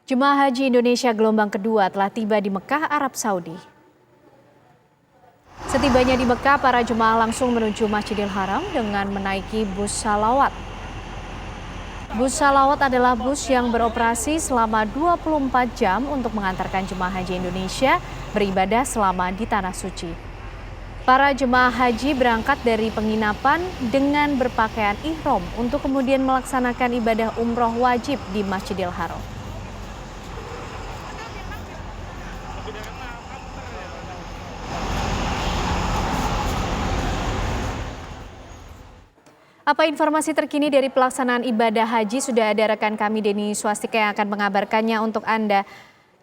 Jemaah Haji Indonesia gelombang kedua telah tiba di Mekah, Arab Saudi. Setibanya di Mekah, para jemaah langsung menuju Masjidil Haram dengan menaiki bus salawat. Bus salawat adalah bus yang beroperasi selama 24 jam untuk mengantarkan jemaah haji Indonesia beribadah selama di Tanah Suci. Para jemaah haji berangkat dari penginapan dengan berpakaian ihram untuk kemudian melaksanakan ibadah umroh wajib di Masjidil Haram. Apa informasi terkini dari pelaksanaan ibadah haji? Sudah ada rekan kami Denny Swastika yang akan mengabarkannya untuk Anda.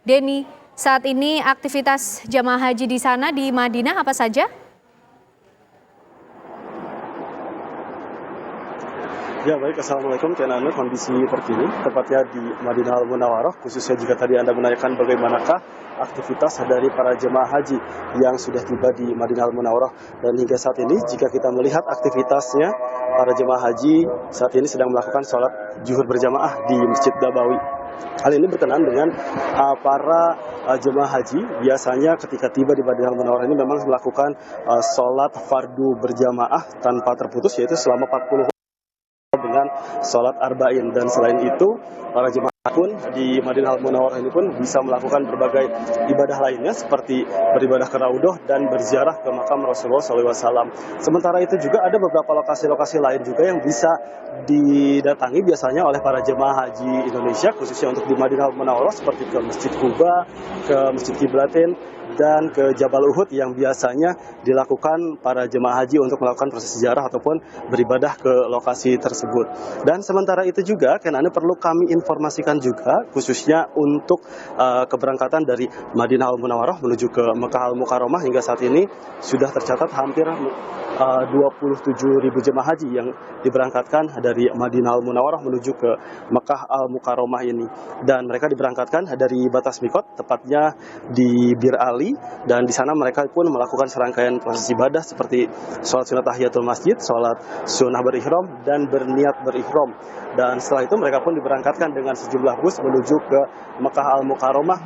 Denny, saat ini aktivitas jamaah haji di sana di Madinah apa saja? Ya baik, Assalamualaikum. Kondisi terkini tepatnya di Madinah Al-Munawwarah, khususnya jika tadi Anda menanyakan bagaimanakah aktivitas dari para jemaah haji yang sudah tiba di Madinah Al-Munawwarah. Dan hingga saat ini jika kita melihat aktivitasnya, para jemaah haji saat ini sedang melakukan sholat zuhur berjamaah di Masjid Nabawi. Hal ini berkenaan dengan para jemaah haji biasanya ketika tiba di Madinah Al-Munawwarah ini memang melakukan sholat fardu berjamaah tanpa terputus, yaitu selama 40 dengan sholat arba'in. Dan selain itu para jemaah pun di Madinah Al-Munawwarah ini pun bisa melakukan berbagai ibadah lainnya seperti beribadah ke Raudhah dan berziarah ke makam Rasulullah SAW. Sementara itu juga ada beberapa lokasi-lokasi lain juga yang bisa didatangi biasanya oleh para jemaah haji Indonesia, khususnya untuk di Madinah Al-Munawwarah, seperti ke Masjid Quba, ke Masjid Qiblatain, dan ke Jabal Uhud yang biasanya dilakukan para jemaah haji untuk melakukan proses ziarah ataupun beribadah ke lokasi tersebut. Dan sementara itu juga, Anda perlu kami informasikan juga, khususnya untuk keberangkatan dari Madinah Al-Munawwarah menuju ke Mekah Al-Mukarramah, hingga saat ini sudah tercatat hampir 27.000 jemaah haji yang diberangkatkan dari Madinah Al-Munawwarah menuju ke Mekah Al-Mukarramah ini. Dan mereka diberangkatkan dari batas mikot, tepatnya di Bir Ali, dan di sana mereka pun melakukan serangkaian proses ibadah seperti sholat sunat tahiyatul masjid, sholat sunnah berihram, dan berniat berihram. Dan setelah itu mereka pun diberangkatkan dengan sejumlah bus menuju ke Mekah Al-Mukarramah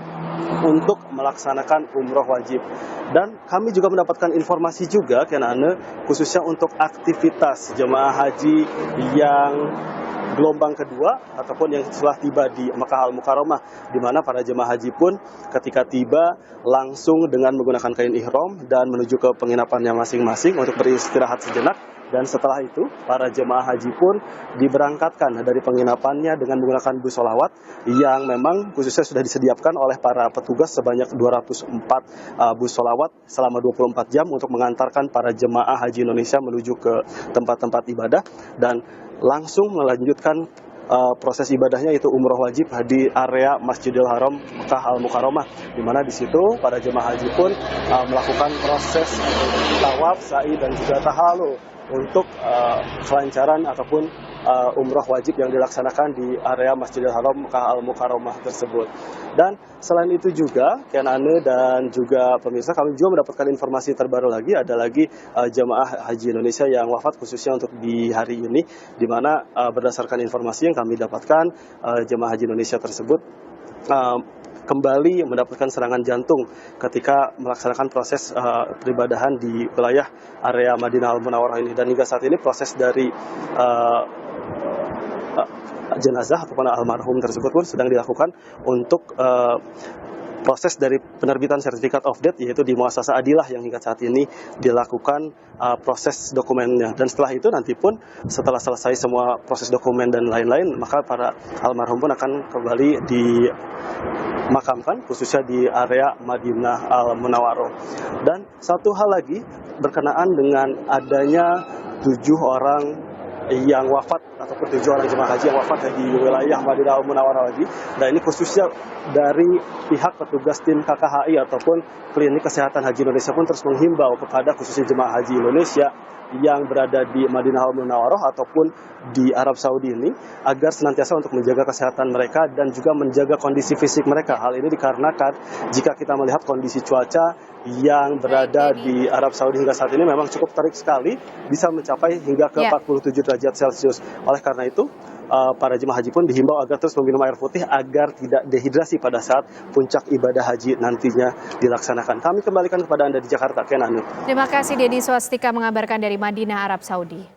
untuk melaksanakan umroh wajib. Dan kami juga mendapatkan informasi juga, khususnya untuk aktivitas jemaah haji yang gelombang kedua ataupun yang telah tiba di Mekah Al-Mukarramah, di mana para jemaah haji pun ketika tiba langsung dengan menggunakan kain ihram dan menuju ke penginapannya masing-masing untuk beristirahat sejenak. Dan setelah itu para jemaah haji pun diberangkatkan dari penginapannya dengan menggunakan bus sholawat yang memang khususnya sudah disediakan oleh para petugas sebanyak 204 bus sholawat selama 24 jam untuk mengantarkan para jemaah haji Indonesia menuju ke tempat-tempat ibadah dan langsung melanjutkan proses ibadahnya, yaitu umroh wajib di area Masjidil Haram Mekah Al-Mukarramah, di mana di situ para jemaah haji pun melakukan proses tawaf, sa'i, dan juga tahalul untuk kelancaran ataupun umroh wajib yang dilaksanakan di area Masjidil Haram Mekah Al-Mukarramah tersebut. Dan selain itu juga, dan juga pemirsa, kami juga mendapatkan informasi terbaru lagi, ada lagi jemaah haji Indonesia yang wafat khususnya untuk di hari ini, di mana berdasarkan informasi yang kami dapatkan, jemaah haji Indonesia tersebut kembali mendapatkan serangan jantung ketika melaksanakan proses peribadahan di wilayah area Madinah Al-Munawwarah ini. Dan hingga saat ini proses dari jenazah ataupun almarhum tersebut pun sedang dilakukan untuk proses dari penerbitan sertifikat of death, yaitu di Muassasah Adilah yang hingga saat ini dilakukan proses dokumennya. Dan setelah itu nanti pun setelah selesai semua proses dokumen dan lain-lain, maka para almarhum pun akan kembali dimakamkan khususnya di area Madinah Al-Munawwarah. Dan satu hal lagi berkenaan dengan adanya 7 orang yang wafat ataupun 7 orang jemaah haji yang wafat di wilayah Madinah Al-Munawwarah lagi. Dan ini khususnya dari pihak petugas tim KKHI ataupun Klinik Kesehatan Haji Indonesia pun terus menghimbau kepada khususnya jemaah haji Indonesia yang berada di Madinah Al-Munawwarah ataupun di Arab Saudi ini agar senantiasa untuk menjaga kesehatan mereka dan juga menjaga kondisi fisik mereka. Hal ini dikarenakan jika kita melihat kondisi cuaca yang berada di Arab Saudi hingga saat ini memang cukup terik sekali, bisa mencapai hingga ke 47 derajat Celcius. Oleh karena itu, para jemaah haji pun dihimbau agar terus meminum air putih agar tidak dehidrasi pada saat puncak ibadah haji nantinya dilaksanakan. Kami kembalikan kepada Anda di Jakarta, Ken Anu. Terima kasih Dedi Swastika mengabarkan dari Madinah, Arab Saudi.